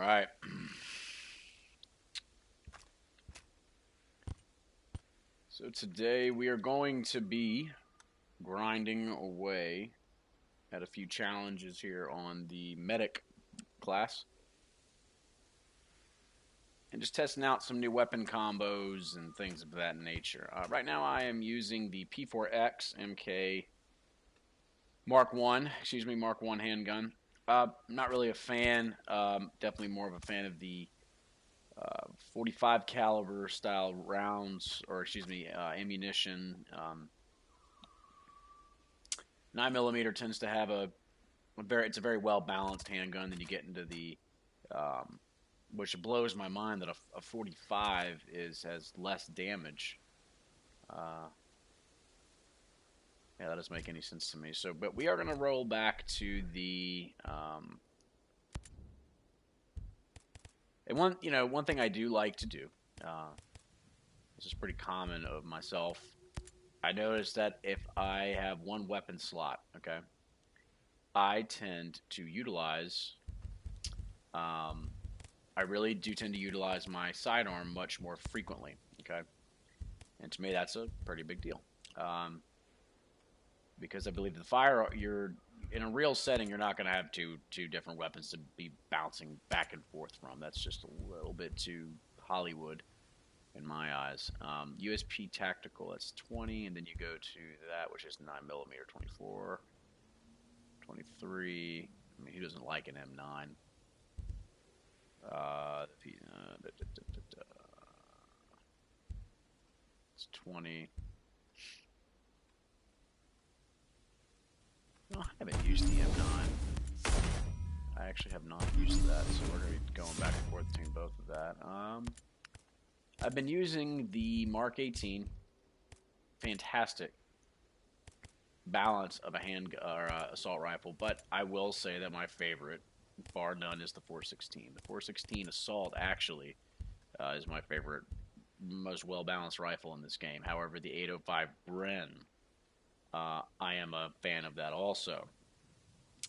right. So today we are going to be grinding away at a few challenges here on the medic class. And just testing out some new weapon combos and things of that nature. Right now I am using the P4X MK Mark 1 handgun. Not really a fan. Definitely more of a fan of the 45 caliber style rounds, or excuse me, ammunition. 9mm tends to have it's a very well balanced handgun. Then you get into the which blows my mind that a 45 has less damage. Yeah, that doesn't make any sense to me. So, but we are going to roll back to the and one thing I do like to do. This is pretty common of myself. I notice that if I have one weapon slot, okay, I tend to utilize. I really do tend to utilize my sidearm much more frequently, okay, and to me that's a pretty big deal. Because I believe you're in a real setting, you're not going to have two different weapons to be bouncing back and forth from. That's just a little bit too Hollywood in my eyes. USP Tactical, that's 20, and then you go to that, which is 9mm, 24, 23. I mean, who doesn't like an M9? It's 20. No, I haven't used the M9. I actually have not used that, so we're going to be going back and forth between both of that. I've been using the Mark 18. Fantastic balance of a assault rifle, but I will say that my favorite, bar none, is the 416. The 416 assault actually is my favorite, most well-balanced rifle in this game. However, the 805 Bren, I am a fan of that also,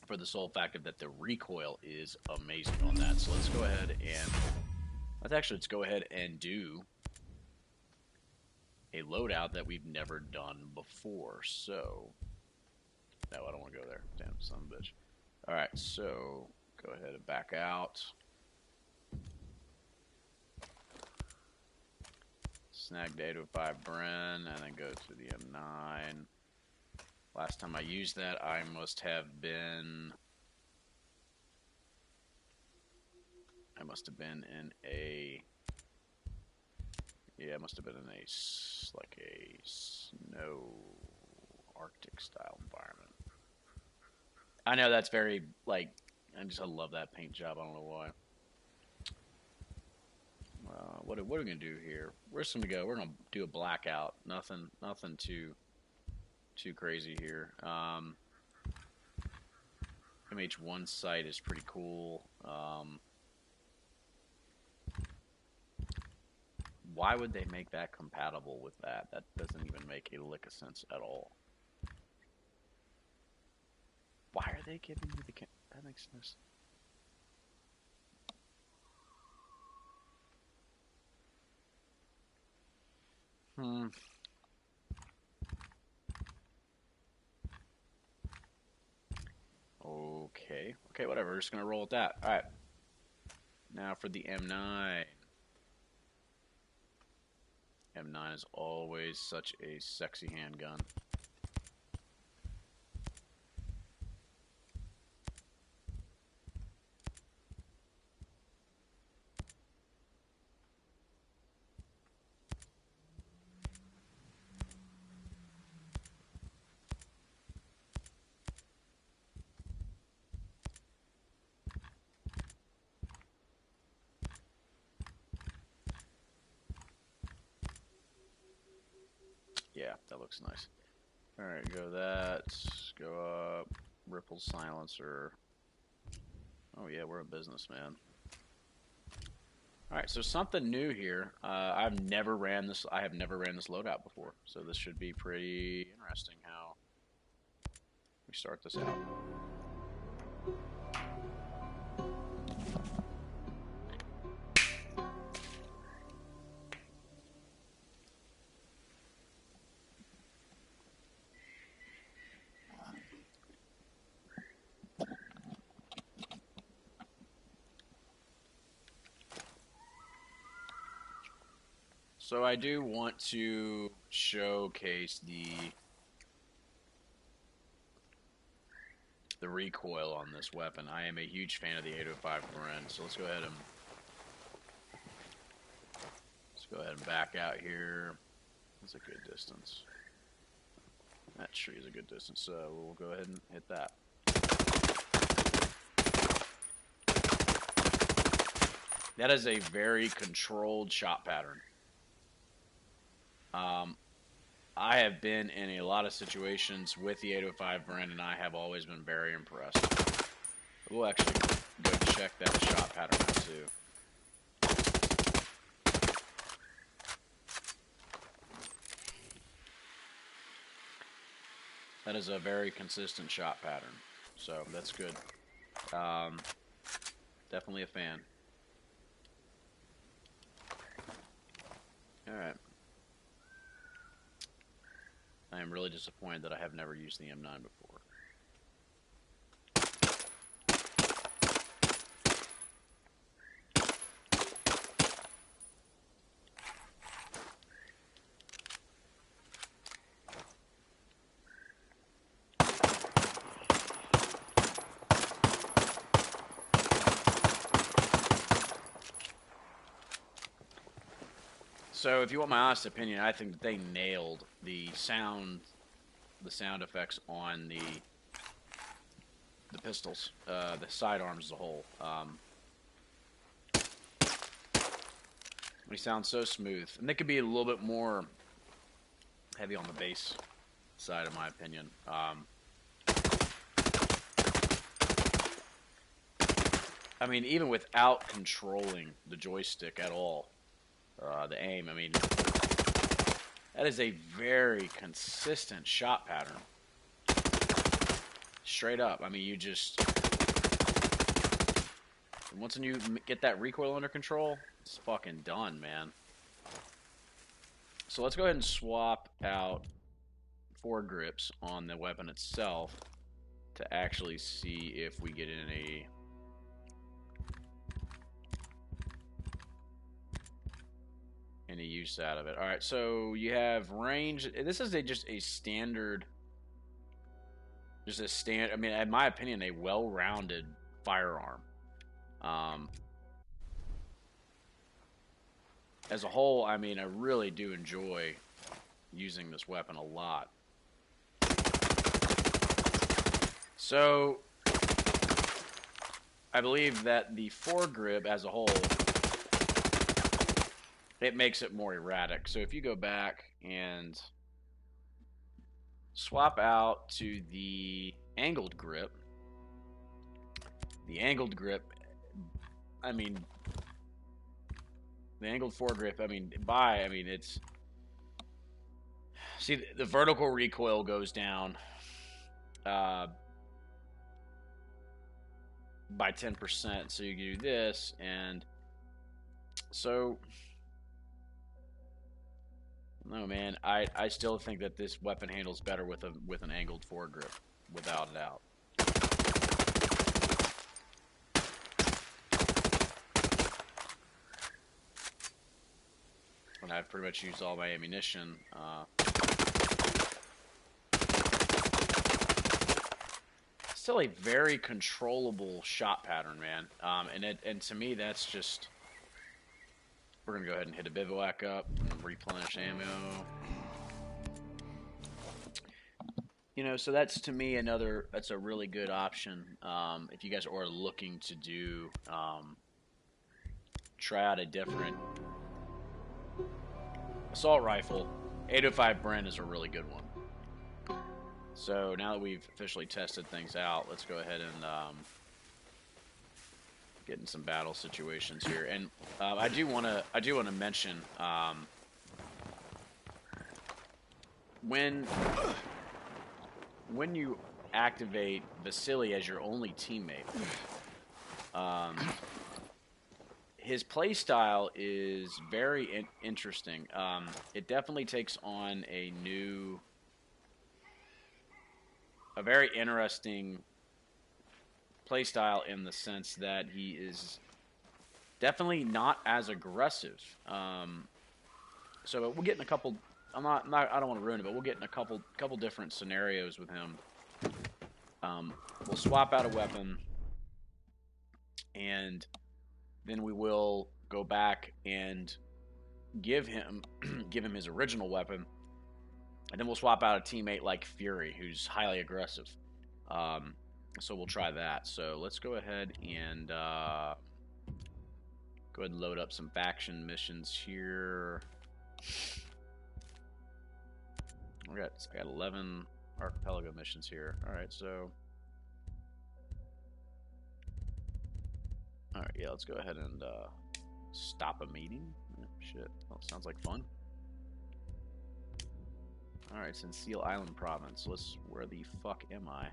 for the sole fact of that the recoil is amazing on that. So let's go ahead and do a loadout that we've never done before. So, no, I don't want to go there. Damn son of a bitch. All right, so go ahead and back out. Snag the 805 Bren, and then go to the M9. Last time I used that, I must have been in a, yeah, I must have been in like a snow Arctic style environment. I know that's very, like, I love that paint job. I don't know why. What are we gonna do here? We're just gonna go. We're gonna do a blackout. Nothing too crazy here. MH1 sight is pretty cool. Why would they make that compatible with that? That doesn't even make a lick of sense at all. Why are they giving me the... That makes no sense. Okay, whatever. We're just going to roll with that. Alright. Now for the M9. M9 is always such a sexy handgun. Yeah, that looks nice. Alright, go that. Go up. Ripple silencer. Oh yeah, we're a businessman. Alright, so something new here. I have never ran this loadout before, so this should be pretty interesting how we start this out. So I do want to showcase the recoil on this weapon. I am a huge fan of the 805 Bren, so let's go ahead and back out here. That's a good distance. That tree is a good distance, so we'll go ahead and hit that. That is a very controlled shot pattern. I have been in a lot of situations with the 805 Bren, and I have always been very impressed. We'll actually go check that shot pattern out too. That is a very consistent shot pattern, so that's good. Definitely a fan. Alright. I am really disappointed that I have never used the M9 before. So, if you want my honest opinion, I think that they nailed the sound effects on the pistols, the sidearms as a whole. They sound so smooth, and they could be a little bit more heavy on the bass side, in my opinion. I mean, even without controlling the joystick at all. The aim, I mean, that is a very consistent shot pattern. Straight up. I mean, you just... Once you get that recoil under control, it's fucking done, man. So let's go ahead and swap out foregrips on the weapon itself to actually see if we get any... use out of it. Alright, so you have range. This is just a standard, I mean, in my opinion, a well-rounded firearm. As a whole, I mean, I really do enjoy using this weapon a lot. So, I believe that the foregrip as a whole, it makes it more erratic. So if you go back and swap out to the angled grip, I mean, the angled foregrip, I mean, it's... See, the vertical recoil goes down by 10%. So you do this, and so... No, man, I still think that this weapon handles better with an angled foregrip, without a doubt. And I've pretty much used all my ammunition. Still a very controllable shot pattern, man. And to me, that's just... We're going to go ahead and hit a bivouac up and replenish ammo. You know, so that's, to me, that's a really good option. If you guys are looking to do, try out a different assault rifle, 805 Bren is a really good one. So now that we've officially tested things out, let's go ahead and get in some battle situations here. And I do want to mention when you activate Vasily as your only teammate, his playstyle is very interesting. It definitely takes on a very interesting playstyle in the sense that he is definitely not as aggressive. So we'll get in a couple. I don't want to ruin it, but we'll get in a couple different scenarios with him. We'll swap out a weapon, and then we will go back and give him his original weapon, and then we'll swap out a teammate like Fury, who's highly aggressive. So we'll try that. So let's go ahead and load up some faction missions here. I got 11 archipelago missions here. All right, so all right, yeah, let's go ahead and stop a meeting. Shit, well, sounds like fun. All right, it's in Seal Island Province. Where the fuck am I?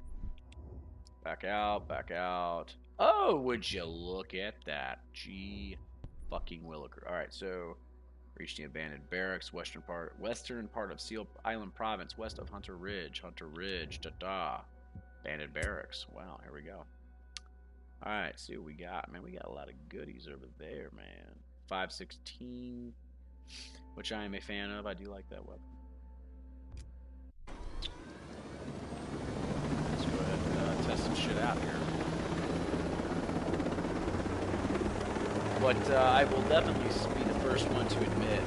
Back out, back out. Oh, would you look at that? Gee, fucking Williker. All right, so reach the abandoned barracks, western part of Seal Island Province, west of Hunter Ridge. Da-da. Abandoned barracks. Wow, here we go. All right, see what we got. Man, we got a lot of goodies over there, man. 516, which I am a fan of. I do like that weapon. Let's go ahead and test some shit out here. But I will definitely be the first one to admit,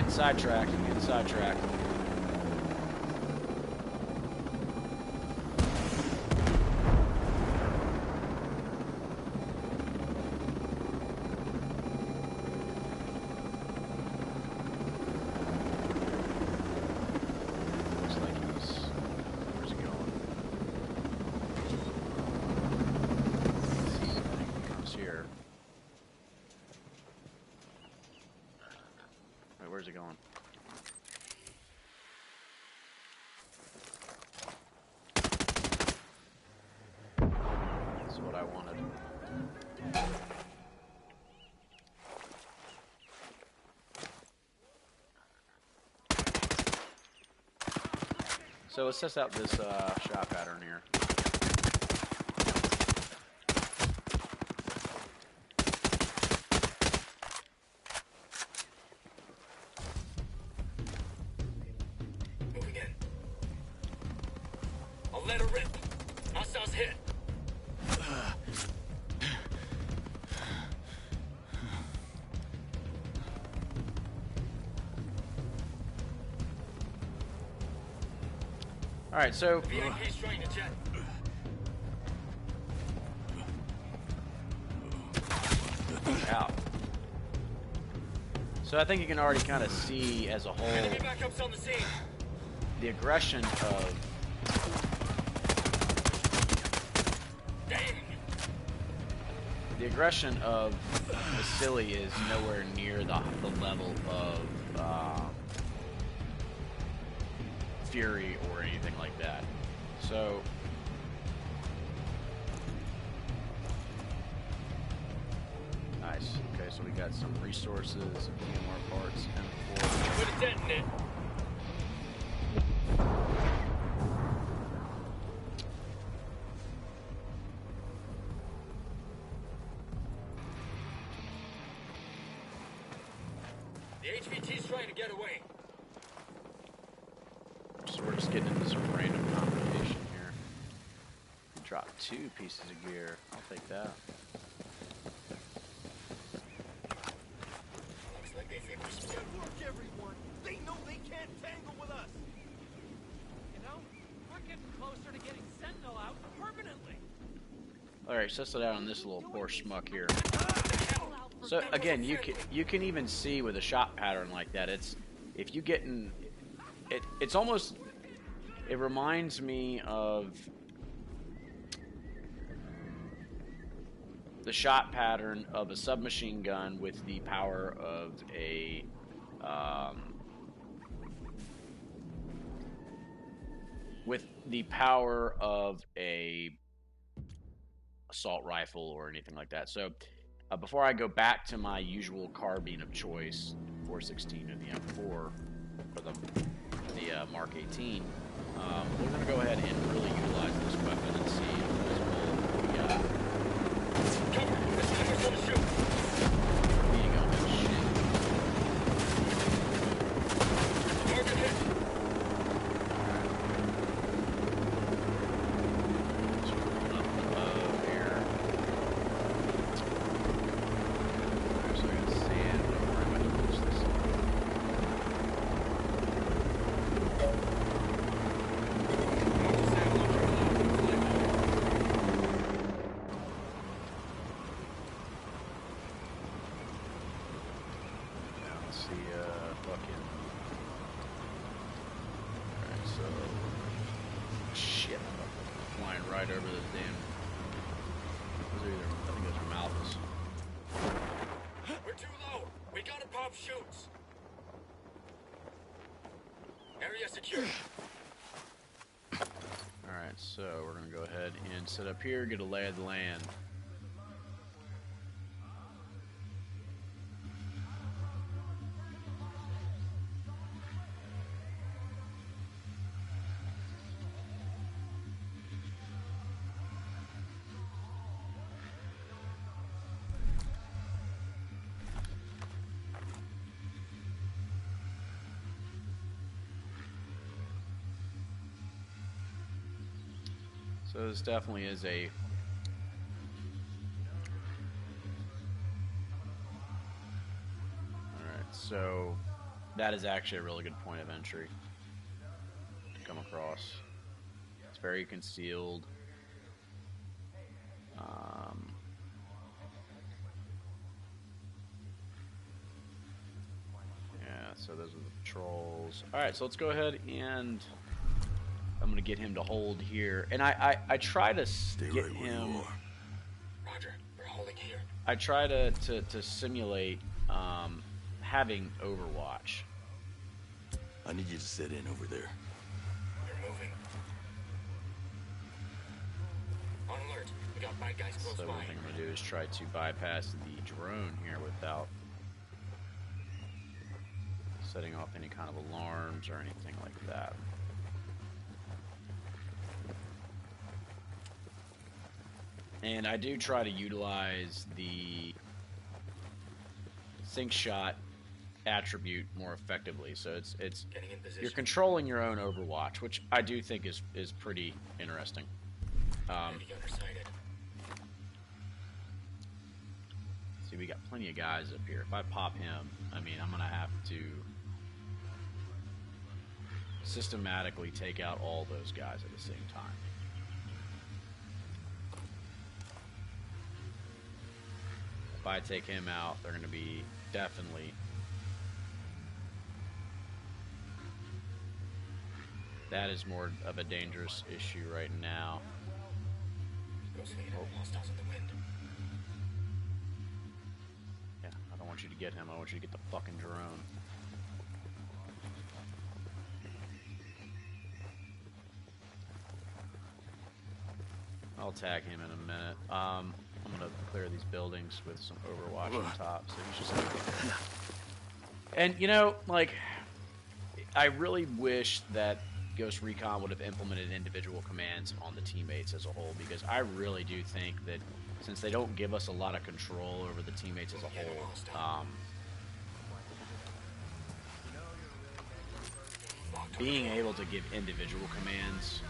sidetracked. I'm getting sidetracked. Looks like where's he going? Let's see, I think he comes here. Wait, where's he going? That's what I wanted. So let's test out this shot pattern here. Moving in. I'll let her rip. Hostiles hit. All right, so VIP's trying to jet. out. So I think you can already kind of see as a whole Enemy backups on the scene. the aggression of Vasily is nowhere near the level of Fury or anything like that. So nice. Okay, so we got some resources, some PMR parts, M4. Put a dent in it. The HVT's trying to get away. So we're just getting into some random combination here. Drop 2 pieces of gear. I'll take that. Looks like they think we're smart. Good work, everyone. They know they can't tangle with us. You know, we're getting closer to getting Sentinel out permanently. Alright, so let's it out on this little poor schmuck here. So again, you can even see with a shot pattern like that, if you get in it's almost, it reminds me of the shot pattern of a submachine gun with the power of a assault rifle or anything like that. So Before I go back to my usual carbine of choice, 416 and the M4 for the Mark 18, we're going to go ahead and really utilize this weapon and see what we got. Cover! This sniper's gonna shoot! Being on that shit. Target hit! So we're going up above here. So I got sand over. I'm going to push this up. Now let's see, fucking. Alright, so. Shit, I'm flying right over those damn. Those are either, I think those are Malvas. We're too low! We gotta pop shoots! Area secure. Alright, so we're gonna go ahead and sit up here, get a lay of the land. So this definitely is a Alright, so that is actually a really good point of entry to come across. It's very concealed. Yeah, so those are the patrols. Alright, so let's go ahead and I'm gonna get him to hold here, and I try to get him. Roger, we're holding here. I try to simulate having Overwatch. I need you to sit in over there. We're moving. On alert. We got bad guys close So by. one thing I'm gonna do is try to bypass the drone here without setting off any kind of alarms or anything like that. And I do try to utilize the sync shot attribute more effectively. So it's Getting in position. you're controlling your own Overwatch, which I do think is pretty interesting. Heavy gunner sighted. See, we got plenty of guys up here. If I pop him, I mean, I'm gonna have to systematically take out all those guys at the same time. If I take him out, they're going to be definitely... That is more of a dangerous issue right now. Ghostly and hostiles in the wind. Yeah, I don't want you to get him. I want you to get the fucking drone. I'll tag him in a minute. I'm gonna clear these buildings with some Overwatch on top, so he's just. And you know, like, I really wish that Ghost Recon would have implemented individual commands on the teammates as a whole, because I really do think that since they don't give us a lot of control over the teammates as a whole, being able to give individual commands.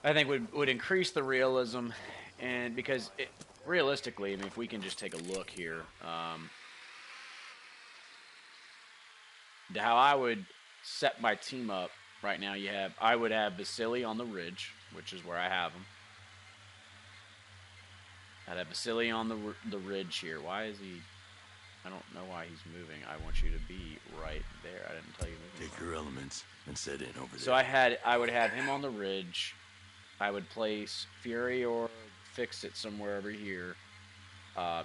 I think would increase the realism, and because realistically, I mean, if we can just take a look here, to how I would set my team up right now, I would have Vasily on the ridge, which is where I have him. I'd have Vasily on the ridge here. Why is he? I don't know why he's moving. I want you to be right there. I didn't tell you to move. Take your elements and set in over there. So I would have him on the ridge. I would place Fury or Fix It somewhere over here.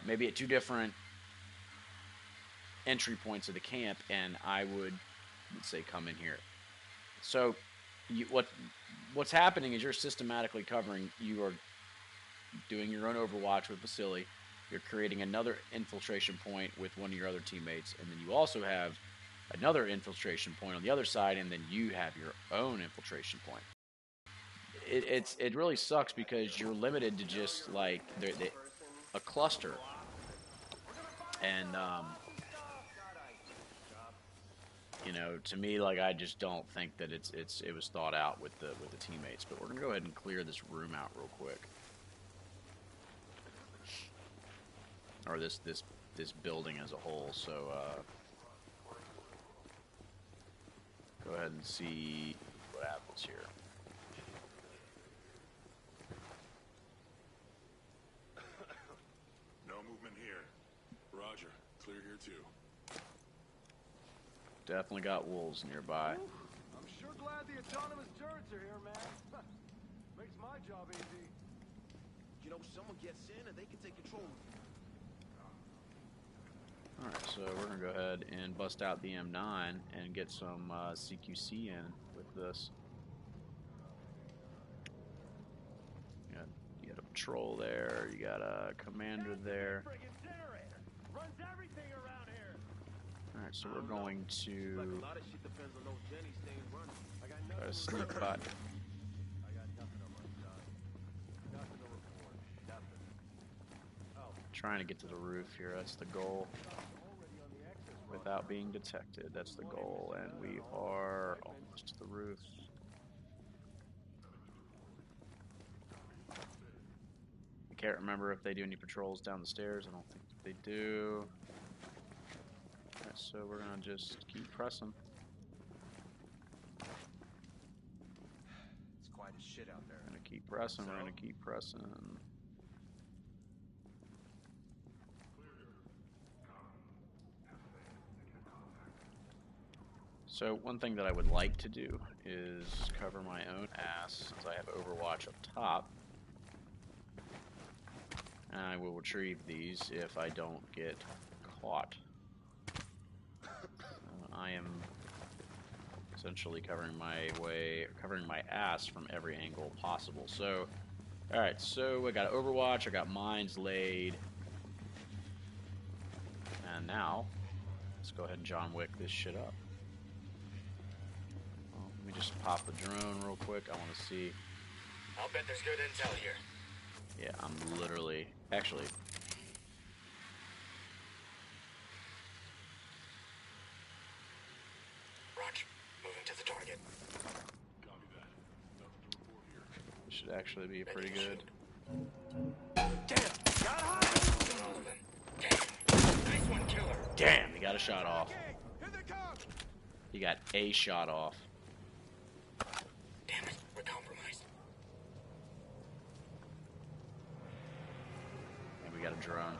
Maybe at two different entry points of the camp, and I would say come in here. So what's happening is you're systematically covering. You are doing your own Overwatch with Vasily. You're creating another infiltration point with one of your other teammates, and then you also have another infiltration point on the other side, and then you have your own infiltration point. It really sucks because you're limited to just like a cluster, and you know, to me, like I just don't think that it was thought out with the teammates. But we're gonna go ahead and clear this room out real quick, or this building as a whole. So go ahead and see what happens here. No movement here. Roger. Clear here too. Definitely got wolves nearby. I'm sure glad the autonomous turrets are here, man. Makes my job easy. You know, someone gets in and they can take control. Alright, so we're going to go ahead and bust out the M9 and get some CQC in with this. You got a patrol there, you got a commander there. Alright, so we're going to try to sneak by. Trying to get to the roof here, that's the goal. Without being detected, that's the goal, and we are almost to the roof. I can't remember if they do any patrols down the stairs. I don't think they do. Alright, so we're gonna just keep pressing. It's quiet as shit out there. We're gonna keep pressing, we're gonna keep pressing. So one thing that I would like to do is cover my own ass, since I have Overwatch up top. And I will retrieve these if I don't get caught. I am essentially covering my ass from every angle possible. So, alright, so I got Overwatch, I got mines laid. And now, let's go ahead and John Wick this shit up. Well, let me just pop the drone real quick. I want to see. I'll bet there's good intel here. Yeah, I'm literally... Actually... Roger. Moving to the target. Copy that. Nothing to report here. This should actually be pretty good. Damn! Got high! All of them. Damn. Nice one, killer. Damn, he got a shot off. Here they come! He got a shot off. Damn it. We're compromised. And we got a drone.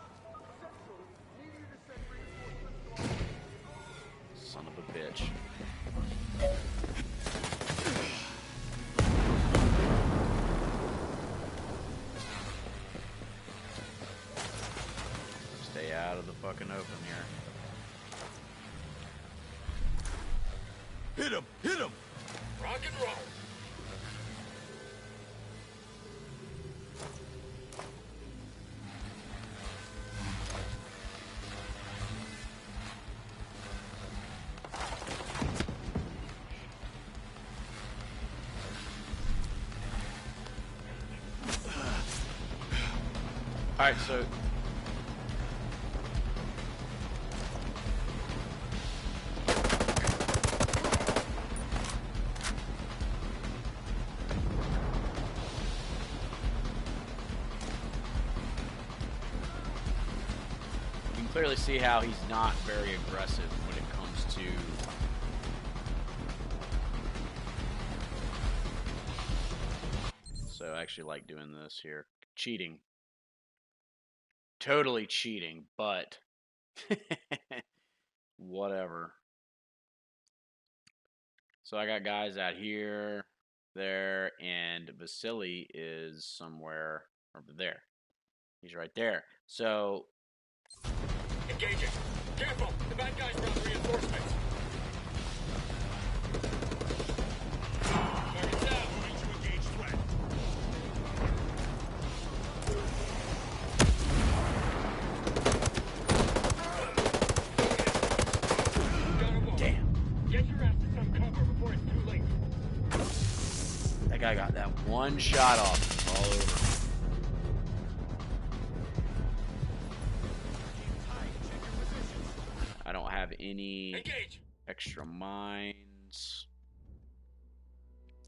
Son of a bitch. Stay out of the fucking open here. Hit him! Hit him! Rock and roll. Alright, so... You can clearly see how he's not very aggressive when it comes to... So I actually like doing this here. Cheating. Totally cheating, but whatever. So I got guys out here, there, and Vasily is somewhere over there. He's right there. So Engaging. Careful! The bad guys brought reinforcements. Target's out. Moving to engage threat. Got a wall. Damn. Get your ass to some cover before it's too late. That guy got that one shot off all over. I don't have any Engage. extra mines.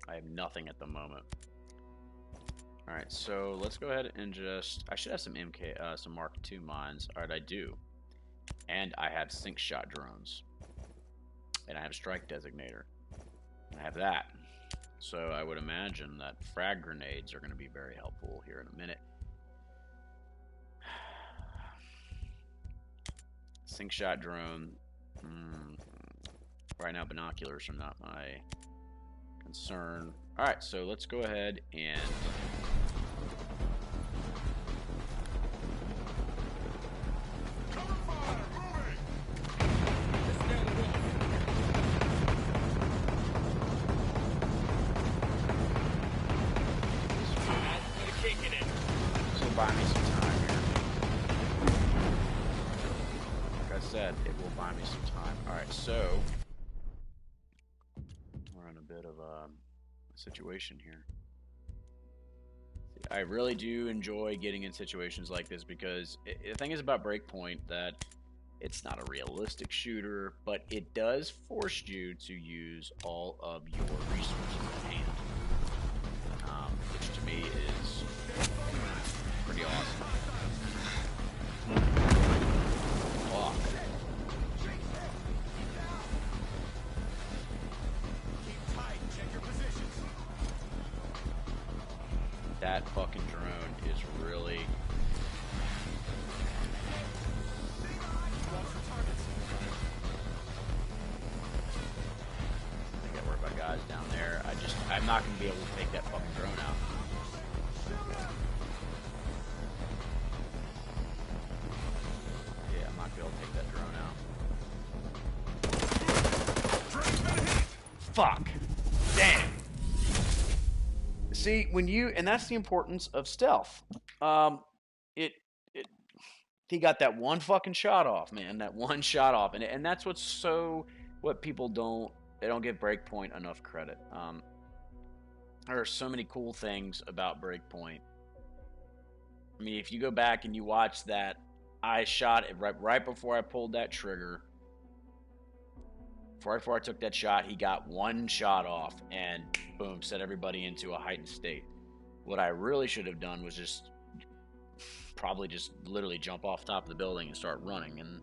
I have nothing at the moment. Alright, so let's go ahead and just... I should have some some Mark II mines. Alright, I do. And I have sink shot drones. And I have strike designator. I have that. So I would imagine that frag grenades are going to be very helpful here in a minute. Sink shot drone. Right now binoculars are not my concern. Alright, so let's go ahead and... Cover fire! Moving! Let's nail the wall. Put a kink in it. This will buy me some time here. Like I said, it will buy me some time. Alright, so we're in a bit of a situation here. I really do enjoy getting in situations like this because the thing is about Breakpoint that it's not a realistic shooter, but it does force you to use all of your resources at hand. Which to me is pretty awesome. Fuck. Keep tight. Check your positions. That fucking drone is really... Watch for targets. I gotta worry about guys down there. I'm not gonna be able to take that fucking drone out. Yeah, I'm not gonna be able to take that drone out. Drone's been hit. Fuck. Damn. See, when you, and that's the importance of stealth. He got that one fucking shot off, man. That one shot off, and that's what people don't give Breakpoint enough credit. There are so many cool things about Breakpoint. I mean, if you go back and you watch that, I shot it right before I pulled that trigger. Right before I took that shot, he got one shot off and boom, set everybody into a heightened state. What I really should have done was probably just literally jump off the top of the building and start running and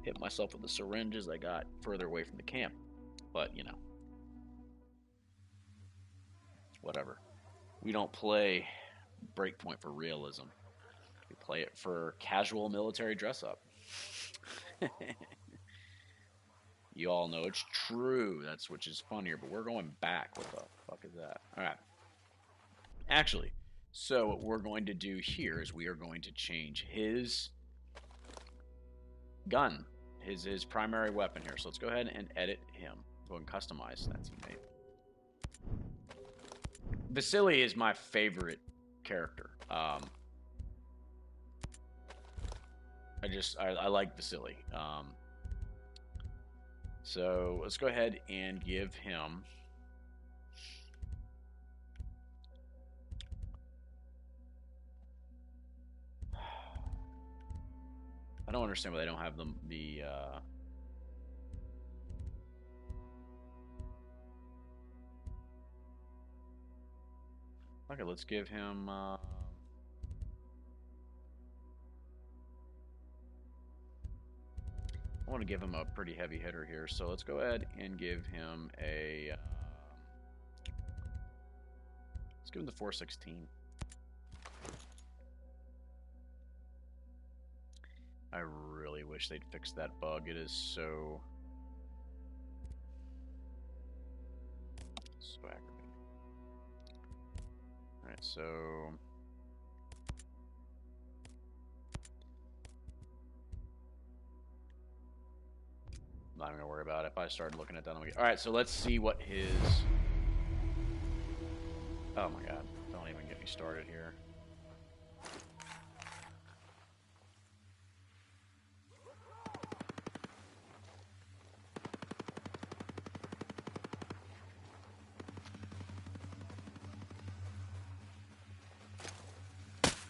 hit myself with a syringe as I got further away from the camp. But, you know, whatever. We don't play Breakpoint for realism. We play it for casual military dress up. You all know it's true. That's which is funnier, but we're going back. What the fuck is that? All right. Actually, so what we're going to do here is we are going to change his gun, his primary weapon here. So let's go ahead and edit him. Go and customize that teammate. Vasily is my favorite character. I like Vasily. So let's go ahead and give him I don't understand why they don't have the okay, let's give him I want to give him a pretty heavy hitter here, so let's go ahead and give him a let's give him the 416. I really wish they'd fix that bug. It is so aggravating. Alright, so not even gonna worry about it. If I started looking at that, all right. So let's see what his. Oh my God! Don't even get me started here.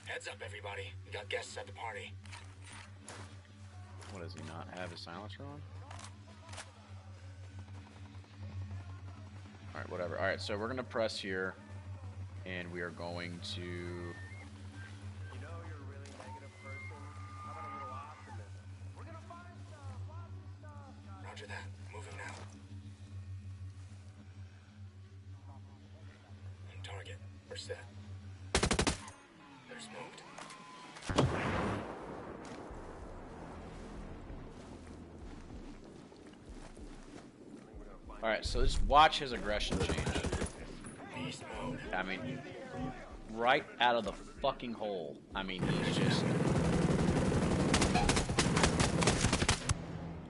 Heads up, everybody. We got guests at the party. What does he not have his silencer on? All right, whatever. All right, so we're gonna press here, and we are going to. You know you're a really negative person. How about a little optimism? We're gonna find stuff, lots of stuff, guys. Roger that. Moving now. On target. We're set. They're smoked. All right, so just watch his aggression change. Beast mode. I mean, right out of the fucking hole. I mean, he's just. I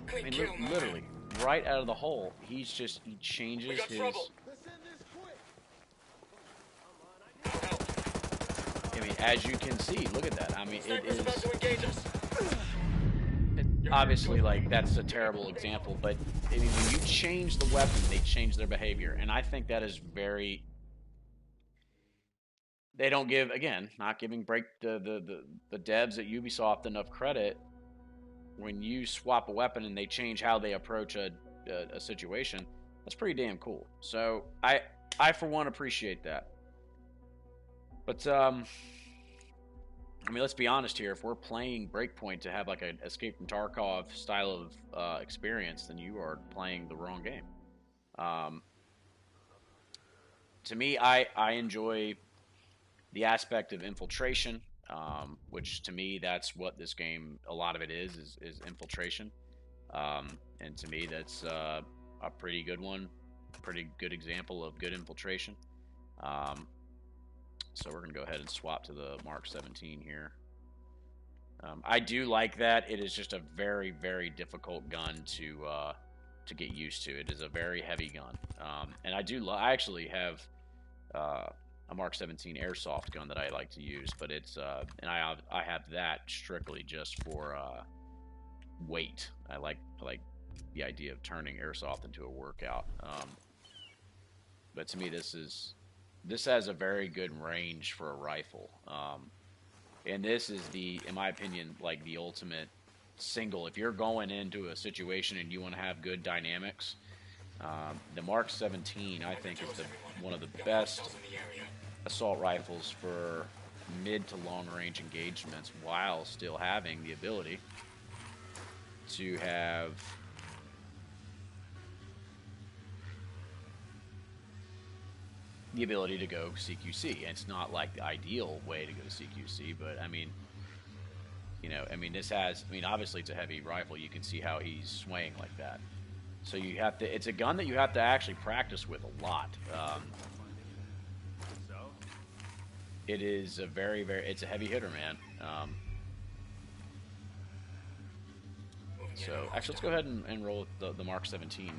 Clean mean, kill, my literally, man. right out of the hole. He changes We got his. trouble. Let's end this quick. I mean, as you can see, look at that. I mean, it Sniper's is. about to engage us. Obviously, like, that's a terrible example, but I mean, when you change the weapon, they change their behavior, and I think that is very. They don't give, again, not giving the devs at Ubisoft enough credit. When you swap a weapon and they change how they approach a situation, that's pretty damn cool. So I for one appreciate that. But I mean, let's be honest here. If we're playing Breakpoint to have like an Escape from Tarkov style of experience, then you are playing the wrong game. To me, I enjoy the aspect of infiltration, which to me, that's what this game, a lot of it is infiltration. And to me, that's a pretty good one, pretty good example of good infiltration. So we're going to go ahead and swap to the Mark 17 here. I do like that. It is just a very, very difficult gun to get used to. It is a very heavy gun. And I actually have a Mark 17 airsoft gun that I like to use, but it's and I have that strictly just for weight. I like the idea of turning airsoft into a workout. But to me, this has a very good range for a rifle. And this is in my opinion, like the ultimate single. If you're going into a situation and you want to have good dynamics, the Mark 17, I think, is one of the best assault rifles for mid to long range engagements, while still having the ability to have the ability to go CQC. And it's not like the ideal way to go to CQC, but I mean, obviously it's a heavy rifle. You can see how he's swaying like that. So it's a gun that you have to actually practice with a lot. It is a very, very, it's a heavy hitter, man. So actually, let's go ahead and roll the Mark 17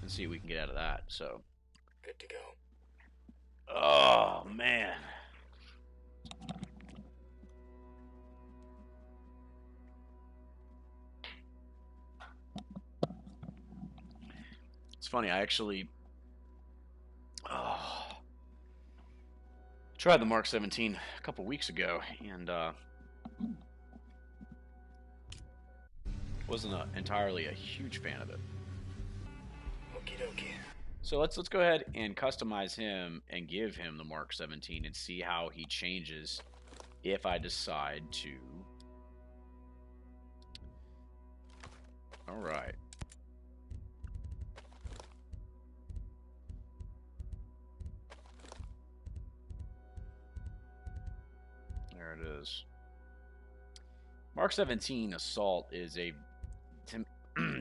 and see what we can get out of that. So. Good to go. Oh, man. It's funny, I actually tried the Mark 17 a couple weeks ago, and wasn't entirely a huge fan of it. Okie dokie. So let's go ahead and customize him and give him the Mark 17 and see how he changes if I decide to. All right. There it is. Mark 17 Assault is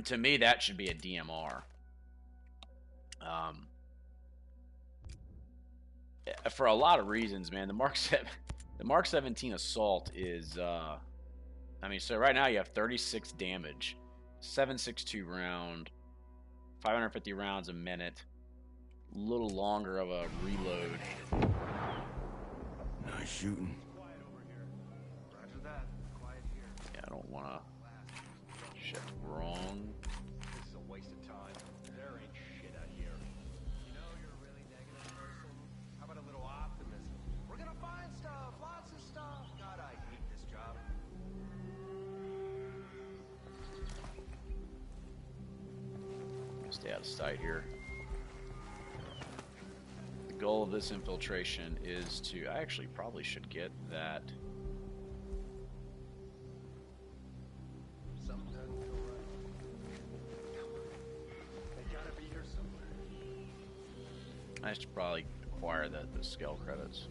to me, that should be a DMR. For a lot of reasons, man. The Mark 17 Assault is, so right now you have 36 damage 7.62 round, 550 rounds a minute, a little longer of a reload. Nice shooting. Quiet over here. Roger that. Quiet here. Yeah, I don't want to. Shit, wrong. This is a waste of time. There ain't shit out here. You know you're a really negative person. How about a little optimism? We're gonna find stuff, lots of stuff. God, I hate this job. Stay out of sight here. The goal of this infiltration is to. I actually probably should get that. Something doesn't feel right. They gotta be here somewhere. I should probably acquire the skill credits.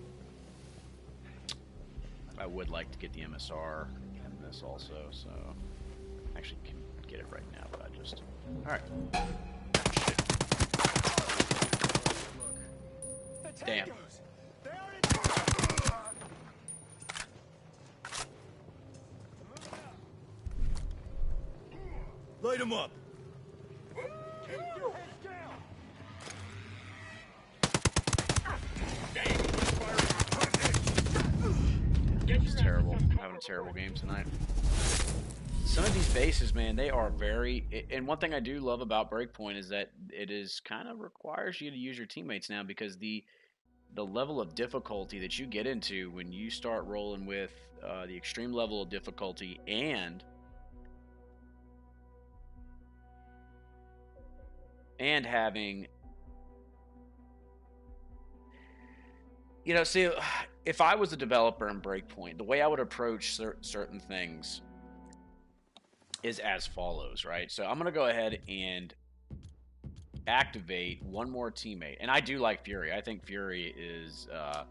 I would like to get the MSR in this also, so I actually can get it right now, but I just. Alright. Damn. Light him up. Keep your heads down. It's terrible. I'm having a terrible game tonight. Some of these bases, man, they are very. And one thing I do love about Breakpoint is that it is kind of requires you to use your teammates now, because the level of difficulty that you get into when you start rolling with the extreme level of difficulty and having, you know, see, if I was a developer in Breakpoint, the way I would approach certain things is as follows, right? So I'm going to go ahead and activate one more teammate. And I do like Fury. I think Fury is a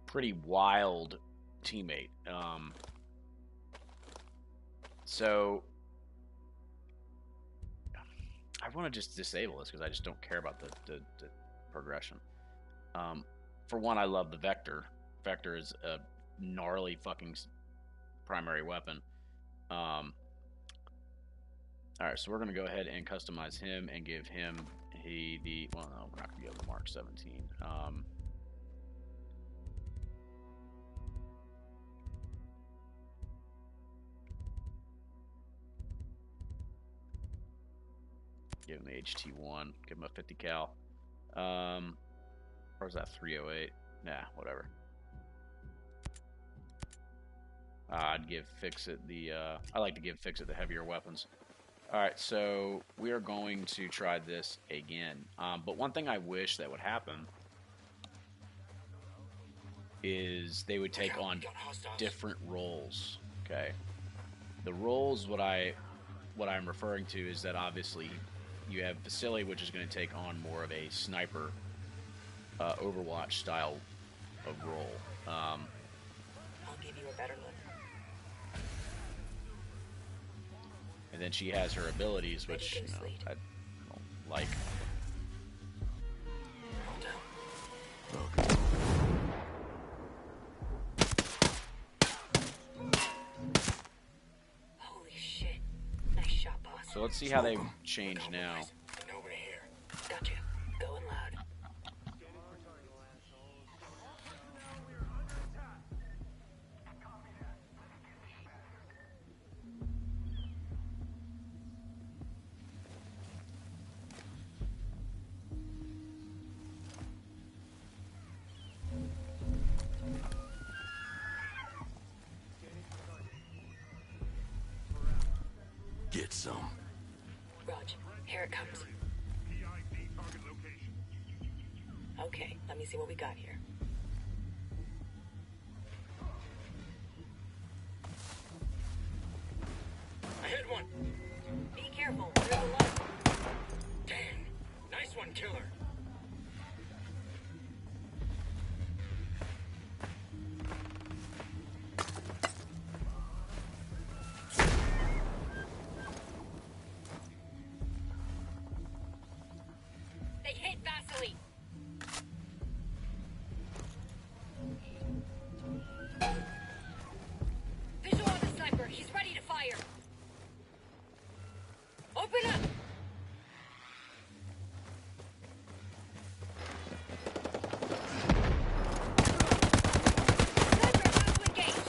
pretty wild teammate. So I want to just disable this because I just don't care about the progression. For one, I love the Vector. Vector is a gnarly fucking primary weapon. Alright, so we're going to go ahead and customize him and give him well, no, we're not going to give him Mark 17. Give him the HT1, give him a 50 cal. Or is that 308? Nah, whatever. I'd give Fix-It I like to give Fix-It the heavier weapons. Alright, so we are going to try this again. But one thing I wish that would happen is they would take on different roles. Okay. The roles, what I'm referring to is that obviously you have Vasily, which is going to take on more of a sniper Overwatch style of role. I'll give you a better look. And then she has her abilities, which I don't like. Holy shit. Nice shot, boss. So let's see how they change now. Over here. Gotcha. Going loud. Get some. Rog, here it comes. PID target location. Okay, let me see what we got here. I hit one. Be careful, there's a lot. Damn. Nice one, killer. They hit Vasily. Visual on the sniper. He's ready to fire. Open up! Sniper about to engage!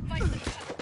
Fight the shuttle.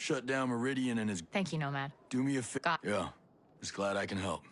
Shut down Meridian and his... Thank you, Nomad. Do me a favor. Got- Yeah. Just glad I can help.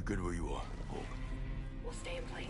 good where you are. Hold. We'll stay in place.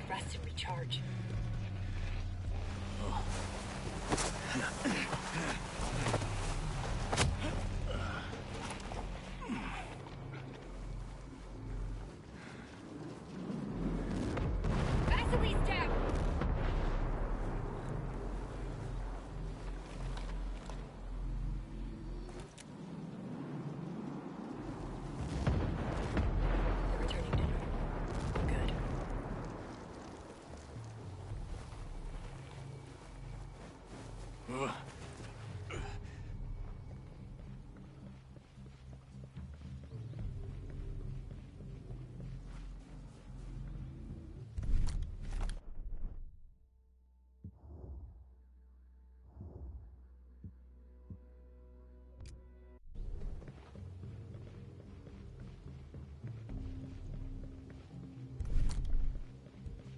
Rest and recharge. Vasily's down! They're returning to normal. Good.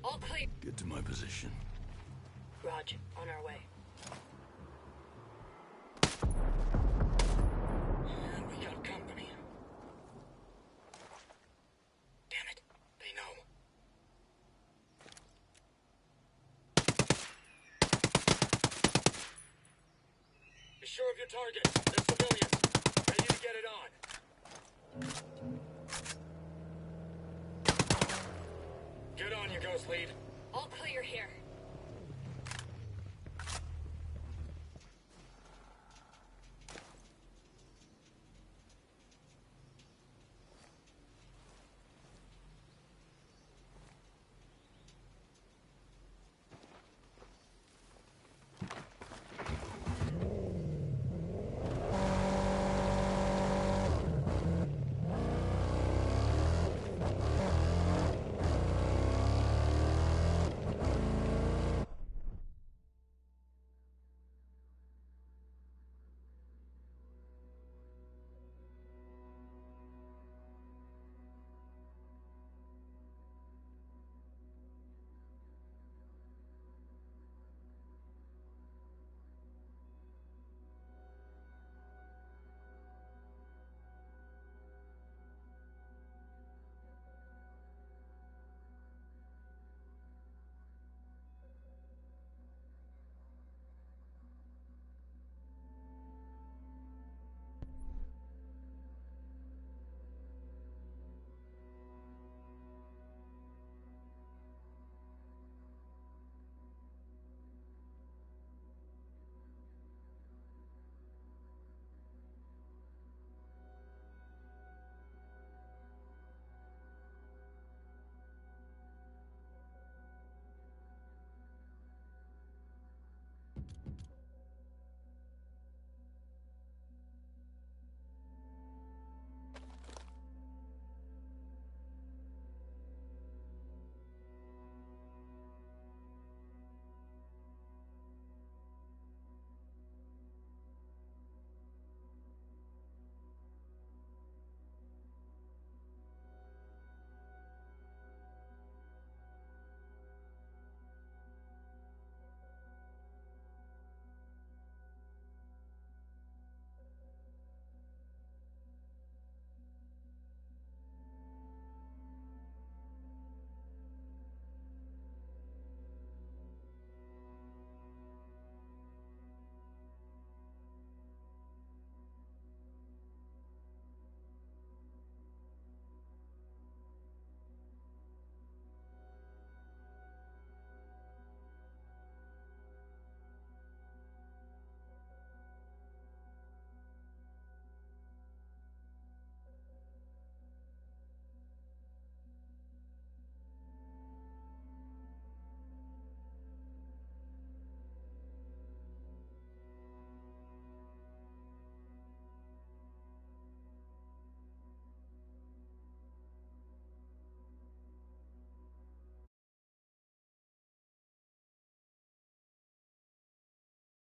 All clear. Get to my position. Raj, on our way. We got company. Damn it. They know. Be sure of your target. There's